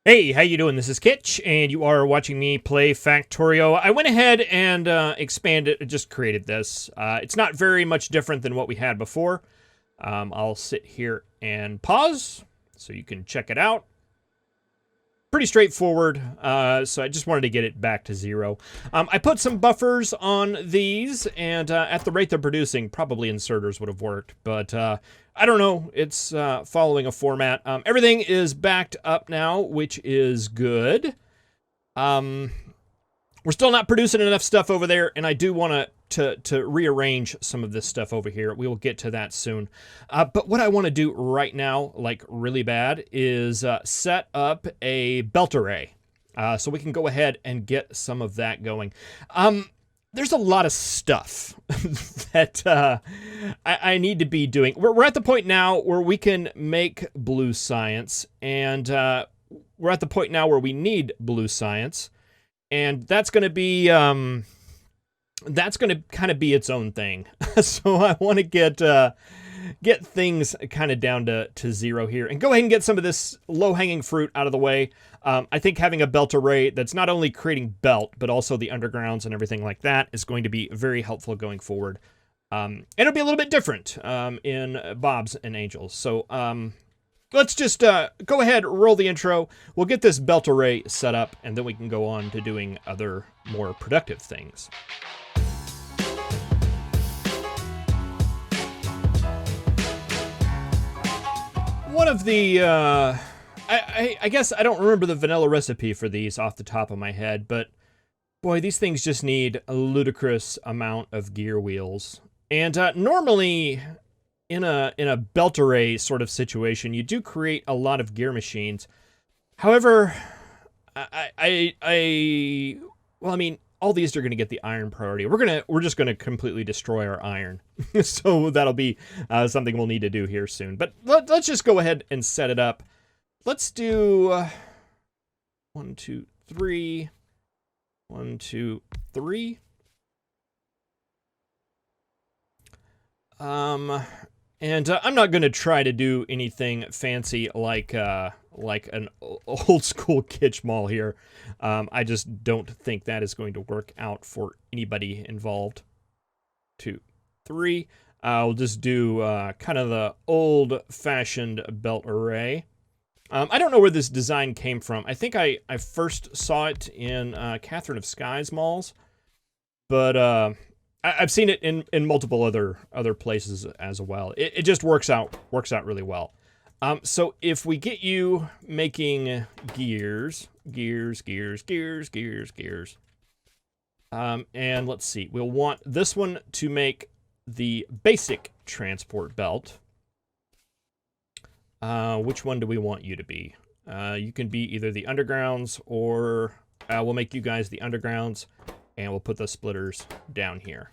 Hey, how you doing? This is Kitch, and you are watching me play Factorio. I went ahead and expanded, just created this. It's not very much different than what we had before. I'll sit here and pause so you can check it out. Pretty straightforward, so I just wanted to get it back to 0. I put some buffers on these, and at the rate they're producing, probably inserters would have worked, but I don't know. It's following a format. Everything is backed up now, which is good. We're still not producing enough stuff over there, and I do want to rearrange some of this stuff over here. We will get to that soon. But what I want to do right now, like really bad, is set up a belt array. So we can go ahead and get some of that going. There's a lot of stuff that I need to be doing. We're at the point now where we can make blue science, and we're at the point now where we need blue science. And that's going to be, that's going to kind of be its own thing. So I want to get things kind of down to 0 here and go ahead and get some of this low-hanging fruit out of the way. I think having a belt array that's not only creating belt, but also the undergrounds and everything like that is going to be very helpful going forward. It'll be a little bit different in Bob's and Angel's. So let's just go ahead, roll the intro. We'll get this belt array set up, and then we can go on to doing other more productive things. One of the, I guess I don't remember the vanilla recipe for these off the top of my head, but boy, these things just need a ludicrous amount of gear wheels. And normally, in a belt array sort of situation, you do create a lot of gear machines. However, I mean, all these are going to get the iron priority. We're just gonna completely destroy our iron. So that'll be something we'll need to do here soon. But let's just go ahead and set it up. Let's do 1, 2, 3, 1, 2, 3. And I'm not going to try to do anything fancy like an old school Kitch mall here. I just don't think that is going to work out for anybody involved. 2, 3. I'll just do kind of the old-fashioned belt array. I don't know where this design came from. I think I first saw it in Catherine of Sky's malls, but I've seen it in multiple other places as well. It just works out really well. So if we get you making gears, and let's see, we'll want this one to make the basic transport belt. Which one do we want you to be? You can be either the undergrounds, or we'll make you guys the undergrounds, and we'll put the splitters down here.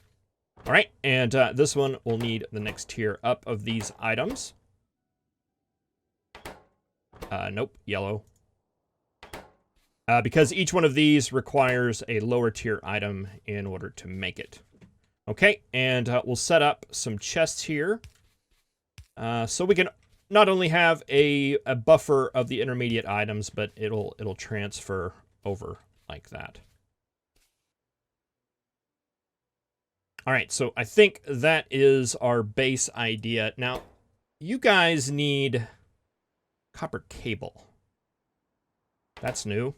All right, and this one will need the next tier up of these items. Nope, yellow. Because each one of these requires a lower tier item in order to make it. Okay, and we'll set up some chests here. So we can not only have a buffer of the intermediate items, but it'll transfer over like that. All right, so I think that is our base idea. Now, you guys need copper cable. That's new.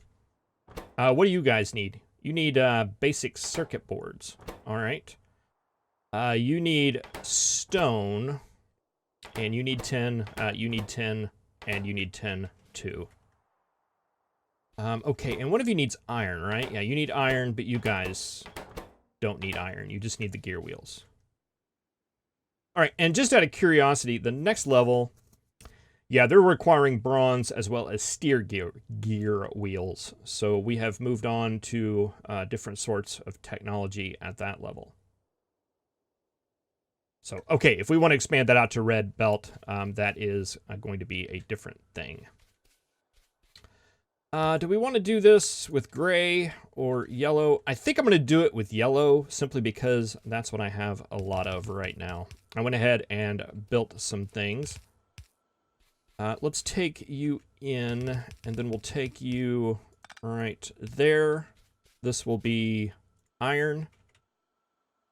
What do you guys need? You need basic circuit boards. All right. You need stone, and you need 10. You need 10, and you need 10 too. Okay, and one of you needs iron, right? Yeah, you need iron, but you guys don't need iron. You just need the gear wheels. All right, and just out of curiosity, the next level, yeah, they're requiring bronze as well as steer gear wheels. So we have moved on to different sorts of technology at that level. So, okay, if we want to expand that out to red belt, that is going to be a different thing. Do we want to do this with gray or yellow? I think I'm going to do it with yellow, simply because that's what I have a lot of right now. I went ahead and built some things. Let's take you in, and then we'll take you right there. This will be iron.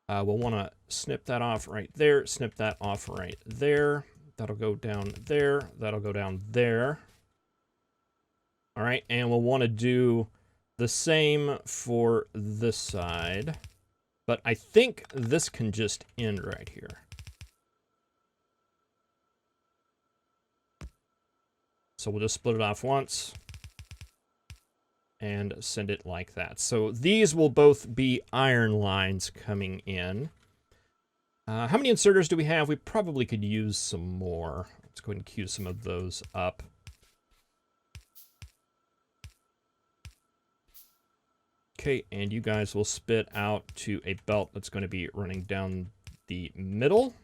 We'll want to snip that off right there, snip that off right there. That'll go down there. That'll go down there. All right, and we'll want to do the same for this side. But I think this can just end right here. So we'll just split it off once and send it like that. So these will both be iron lines coming in. How many inserters do we have? We probably could use some more. Let's go ahead and queue some of those up. Okay, and you guys will spit out to a belt that's going to be running down the middle.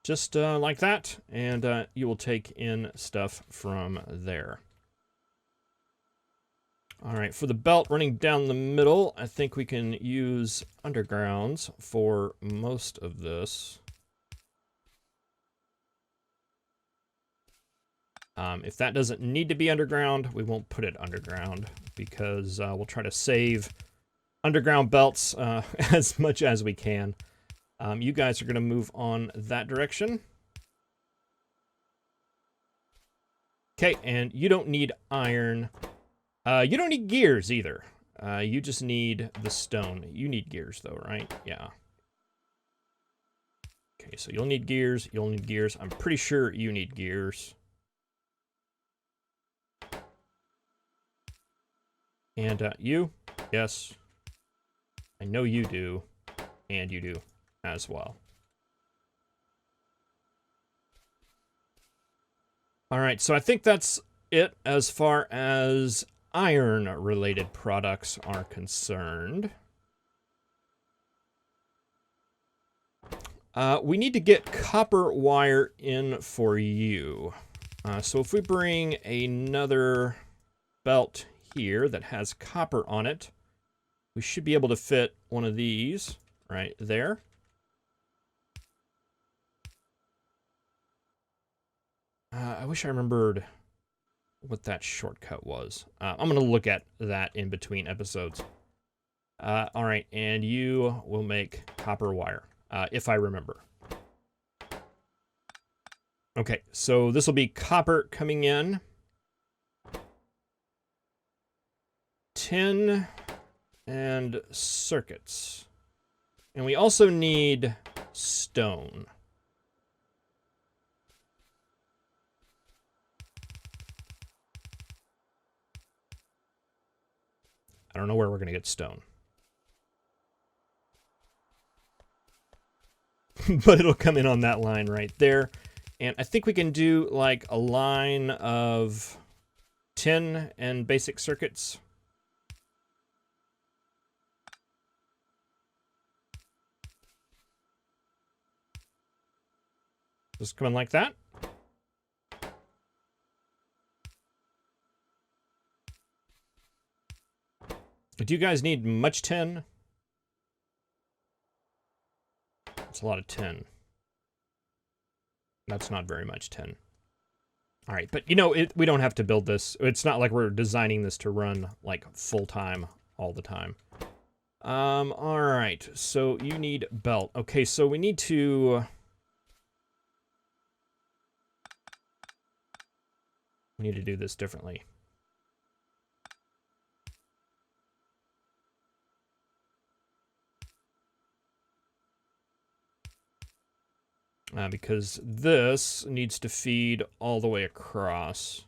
Just like that, and you will take in stuff from there. All right, for the belt running down the middle, I think we can use undergrounds for most of this. If that doesn't need to be underground, we won't put it underground because we'll try to save underground belts as much as we can. You guys are going to move on that direction. Okay, and you don't need iron. You don't need gears either. You just need the stone. You need gears though, right? Yeah. Okay, so you'll need gears. You'll need gears. I'm pretty sure you need gears. And you? Yes. I know you do. And you do as well. All right, so I think that's it as far as iron-related products are concerned. We need to get copper wire in for you. So if we bring another belt here that has copper on it, we should be able to fit one of these right there. I wish I remembered what that shortcut was. I'm going to look at that in between episodes. All right, and you will make copper wire, if I remember. Okay, so this will be copper coming in. Tin and circuits. And we also need stone. I don't know where we're going to get stone. But it'll come in on that line right there. And I think we can do like a line of tin and basic circuits. Just come in like that. Do you guys need much tin? That's a lot of tin. That's not very much tin. All right, but you know, we don't have to build this. It's not like we're designing this to run like full-time all the time. All right, so you need belt. Okay, so we need to... We need to do this differently. Because this needs to feed all the way across.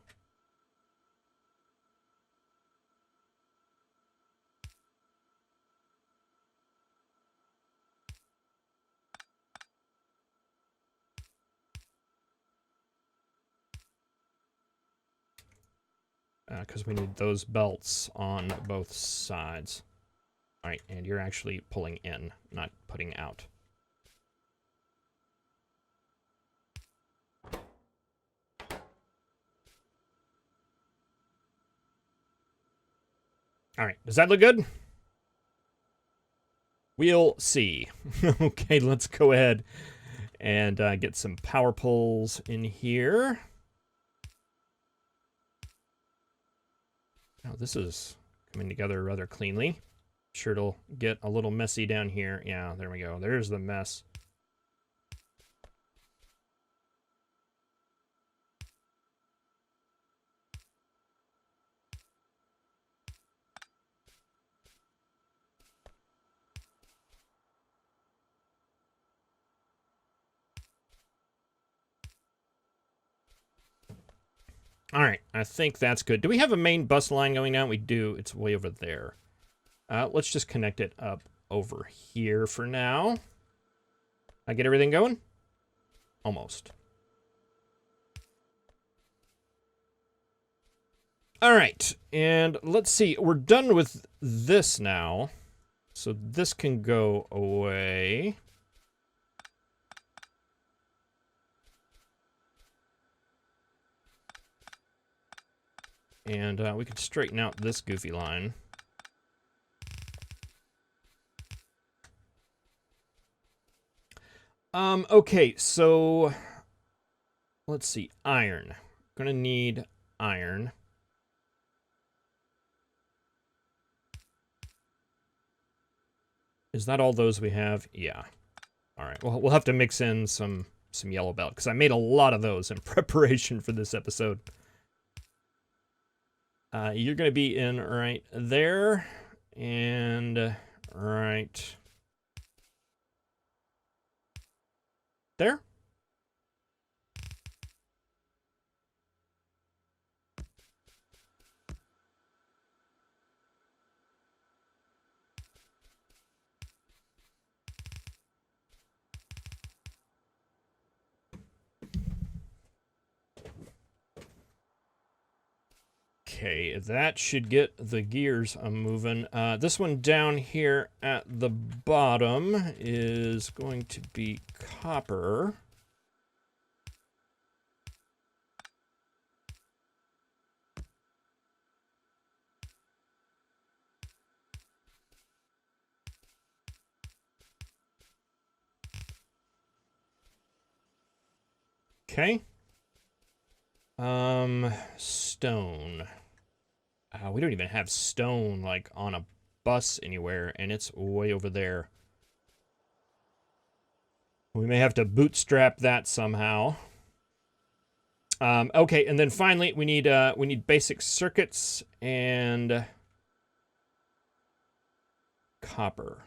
Because we need those belts on both sides. All right, and you're actually pulling in, not putting out. All right, does that look good? We'll see. Okay, let's go ahead and get some power poles in here. Oh, this is coming together rather cleanly. Sure it'll get a little messy down here. Yeah, there we go. There's the mess. All right, I think that's good. Do we have a main bus line going down? We do. It's way over there. Let's just connect it up over here for now. I get everything going? Almost. All right, and let's see. We're done with this now. So this can go away. And we can straighten out this goofy line. Okay, so let's see. Iron. Gonna need iron. Is that all those we have? Yeah. All right. Well, we'll have to mix in some yellow belt because I made a lot of those in preparation for this episode. You're going to be in right there and right there. Okay, that should get the gears moving. This one down here at the bottom is going to be copper. Okay. Stone. We don't even have stone, like, on a bus anywhere, and it's way over there. We may have to bootstrap that somehow. Okay, and then finally, we need basic circuits and copper.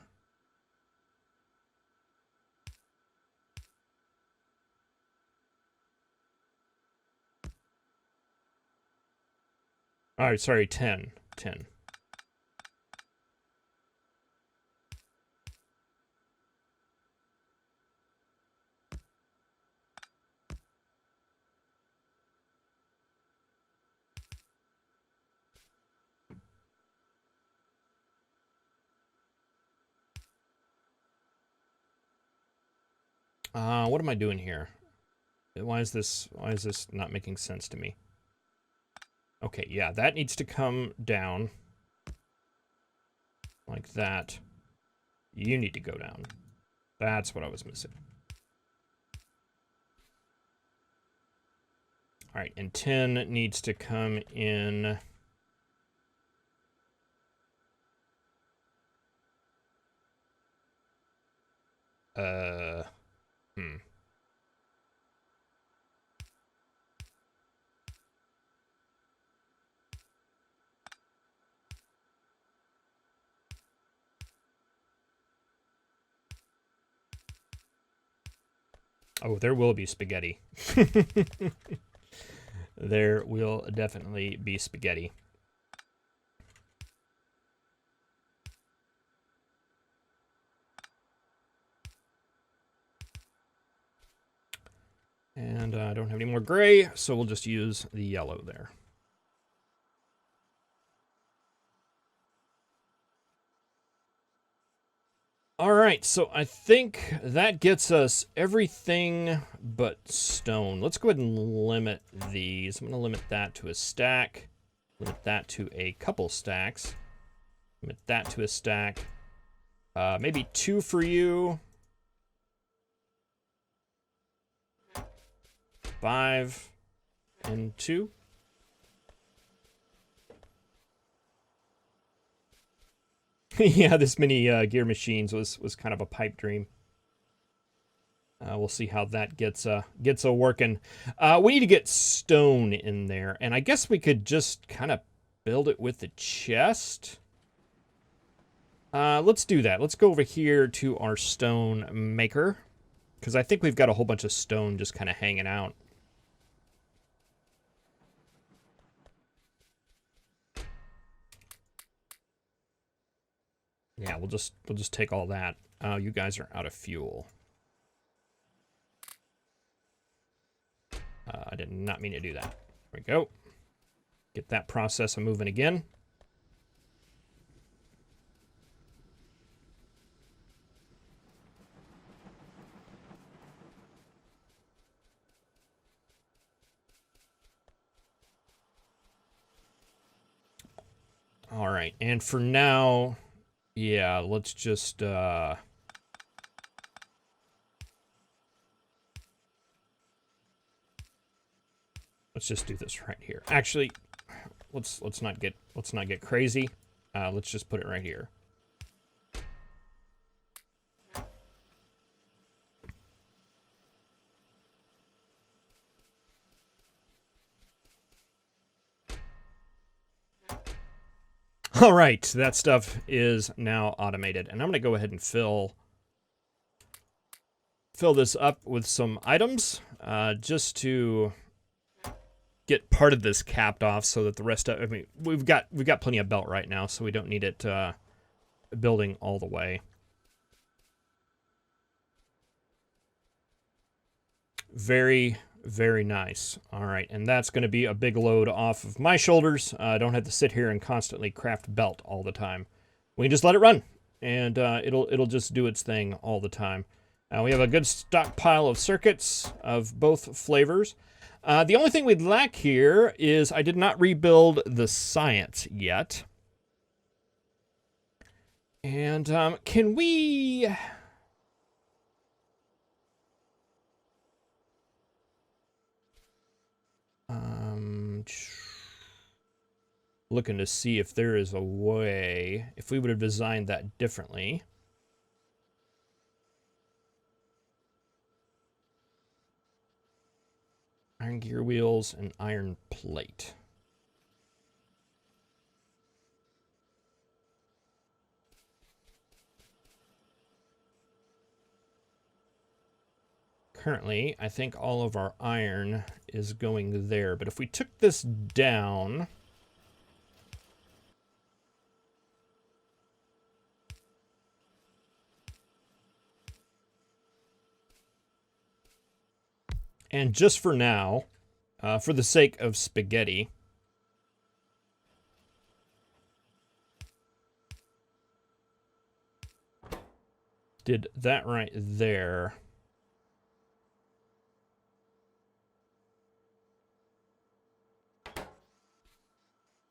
All right, sorry, 10. What am I doing here? Why is this not making sense to me? Okay, yeah, that needs to come down. Like that. You need to go down. That's what I was missing. All right, and 10 needs to come in. Oh, there will be spaghetti. There will definitely be spaghetti. And I don't have any more gray, so we'll just use the yellow there. All right, so I think that gets us everything but stone. Let's go ahead and limit these. I'm going to limit that to a stack, limit that to a couple stacks, limit that to a stack, Maybe 2 for you. 5 and 2. Yeah, this many gear machines was kind of a pipe dream. We'll see how that gets a working. We need to get stone in there, and I guess we could just kind of build it with the chest. Let's do that. Let's go over here to our stone maker, because I think we've got a whole bunch of stone just kind of hanging out. Yeah, we'll just take all that. You guys are out of fuel. I did not mean to do that. There we go. Get that process moving again. All right, and for now, yeah, let's just let's just do this right here. Actually, let's not get crazy. Let's just put it right here. All right, that stuff is now automated, and I'm gonna go ahead and fill this up with some items, just to get part of this capped off, so that the rest of, I mean, we've got plenty of belt right now, so we don't need it building all the way. Very, very nice. All right, and that's going to be a big load off of my shoulders. I don't have to sit here and constantly craft belt all the time. We can just let it run, and it'll just do its thing all the time. We have a good stockpile of circuits of both flavors. The only thing we'd lack here is I did not rebuild the science yet. And can we... looking to see if there is a way, if we would have designed that differently. Iron gear wheels and iron plate. Currently, I think all of our iron is going there, but if we took this down... And just for now, for the sake of spaghetti, did that right there.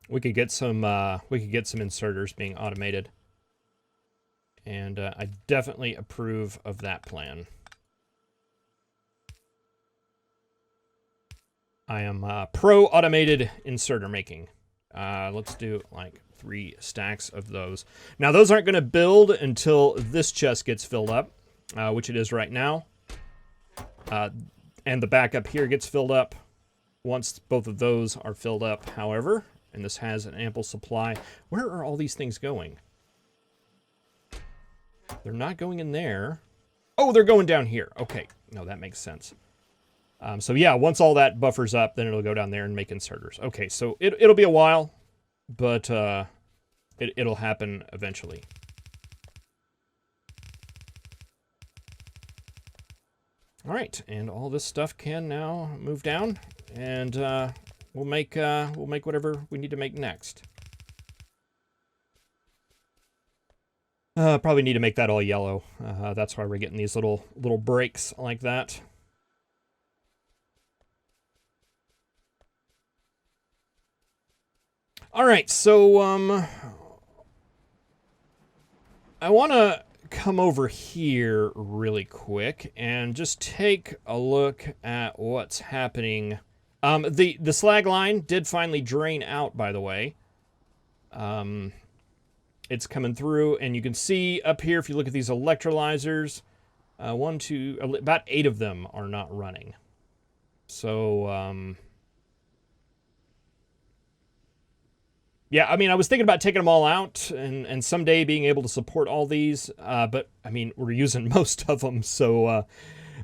We could get some inserters being automated. And I definitely approve of that plan. I am pro automated inserter making. Let's do like 3 stacks of those. Now those aren't going to build until this chest gets filled up, which it is right now. And the backup here gets filled up once both of those are filled up, however. And this has an ample supply. Where are all these things going? They're not going in there. Oh, they're going down here. Okay. No, that makes sense. So yeah, once all that buffers up, then it'll go down there and make inserters. Okay, so it'll be a while, but it'll happen eventually. All right, and all this stuff can now move down, and we'll make whatever we need to make next. Probably need to make that all yellow. That's why we're getting these little breaks like that. All right, so I want to come over here really quick and just take a look at what's happening. The slag line did finally drain out, by the way. It's coming through, and you can see up here, if you look at these electrolyzers, about 8 of them are not running. So, yeah, I mean, I was thinking about taking them all out and someday being able to support all these, but, I mean, we're using most of them, so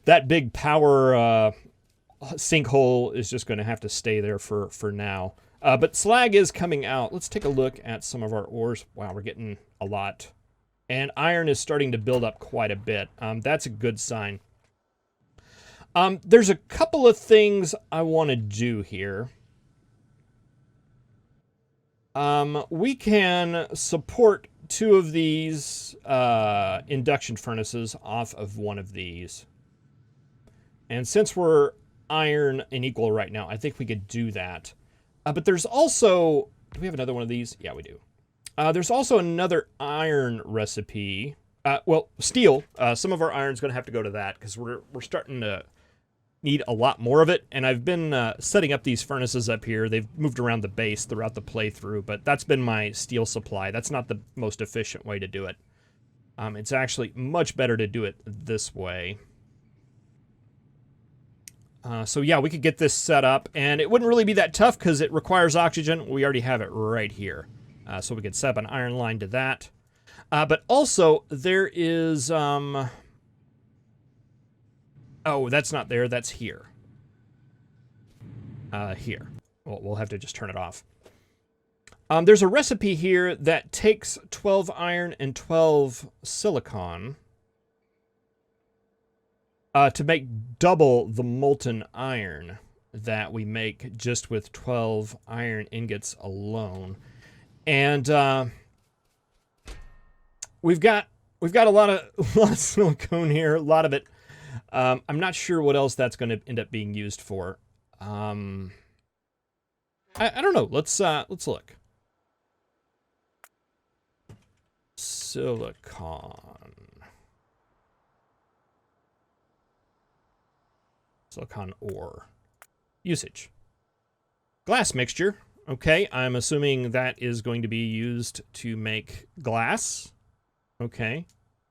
that big power sinkhole is just going to have to stay there for now. But slag is coming out. Let's take a look at some of our ores. Wow, we're getting a lot. And iron is starting to build up quite a bit. That's a good sign. There's a couple of things I want to do here. We can support 2 of these induction furnaces off of one of these. And since we're iron and equal right now, I think we could do that. But there's also... Do we have another one of these? Yeah, we do. There's also another iron recipe. Well, steel. Some of our iron's going to have to go to that because we're starting to need a lot more of it. And I've been setting up these furnaces up here. They've moved around the base throughout the playthrough, but that's been my steel supply. That's not the most efficient way to do it. It's actually much better to do it this way. So yeah, we could get this set up, and it wouldn't really be that tough because it requires oxygen. We already have it right here. So we could set up an iron line to that. But also, there is... Oh, that's not there. That's here. Here. Well, we'll have to just turn it off. There's a recipe here that takes 12 iron and 12 silicon to make double the molten iron that we make just with 12 iron ingots alone. And we've got a lot of silicone here, a lot of it. I'm not sure what else that's going to end up being used for. I don't know. Let's look. Silicon ore. Usage. Glass mixture. Okay, I'm assuming that is going to be used to make glass. Okay,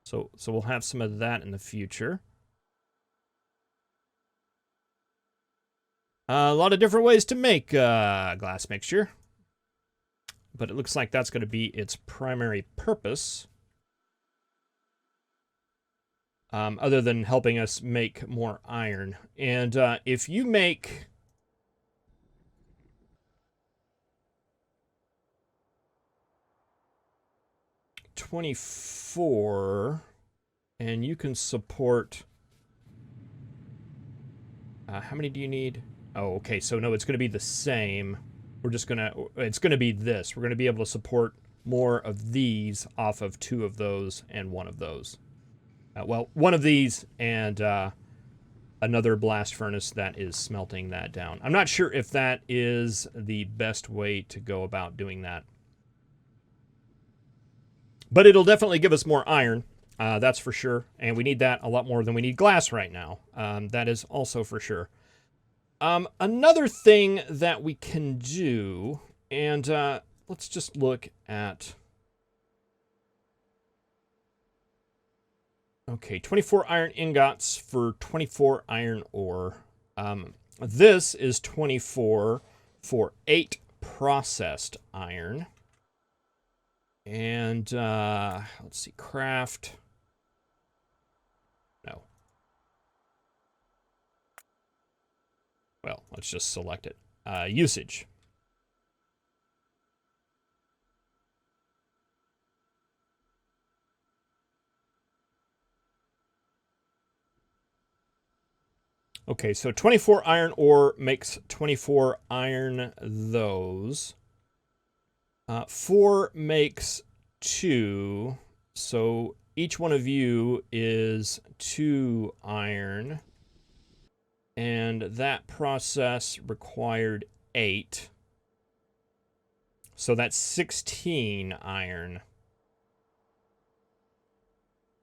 so we'll have some of that in the future. A lot of different ways to make glass mixture. But it looks like that's going to be its primary purpose. Other than helping us make more iron. And if you make... $24, and you can support... how many do you need? Oh, okay, so no, it's going to be the same. We're just going to... It's going to be this. We're going to be able to support more of these off of 2 of those and 1 of those. Well, 1 of these and another blast furnace that is smelting that down. I'm not sure if that is the best way to go about doing that. But it'll definitely give us more iron, that's for sure. And we need that a lot more than we need glass right now. That is also for sure. Another thing that we can do, and let's just look at... Okay, 24 iron ingots for 24 iron ore. This is 24 for 8 processed iron. And, let's see, craft. No. Well, let's just select it. Usage. Okay, so 24 iron ore makes 24 iron those. 4 makes 2, so each one of you is 2 iron. And that process required 8. So that's 16 iron.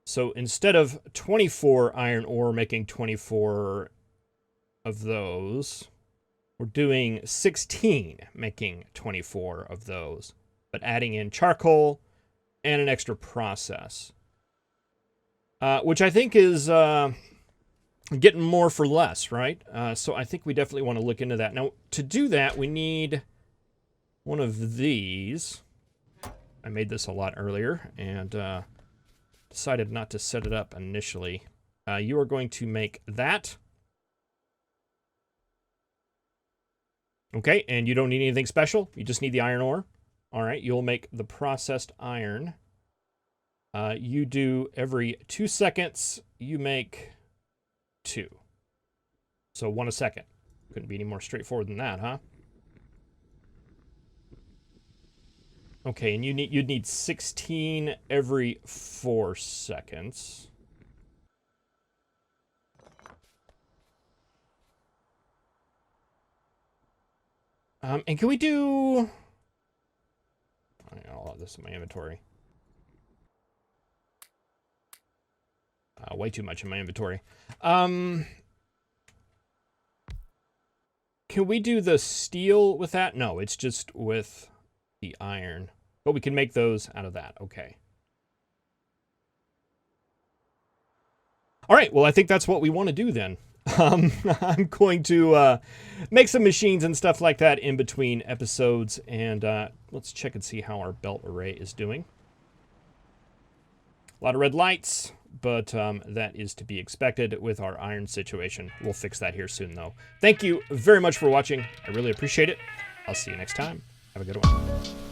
So instead of 24 iron ore making 24 of those, we're doing 16 making 24 of those, but adding in charcoal and an extra process. Which I think is getting more for less, right? So I think we definitely want to look into that. Now, to do that, we need one of these. I made this a lot earlier and decided not to set it up initially. You are going to make that. Okay, and you don't need anything special. You just need the iron ore. All right, you'll make the processed iron. You do every 2 seconds, you make 2. So 1 a second. Couldn't be any more straightforward than that, huh? Okay, and you'd need 16 every 4 seconds. And can we do... I'll have this in my inventory. Way too much in my inventory. Can we do the steel with that? No, it's just with the iron. But we can make those out of that. Okay. All right, well, I think that's what we want to do then. I'm going to make some machines and stuff like that in between episodes. And let's check and see how our belt array is doing. A lot of red lights, but that is to be expected with our iron situation. We'll fix that here soon, though. Thank you very much for watching. I really appreciate it. I'll see you next time. Have a good one.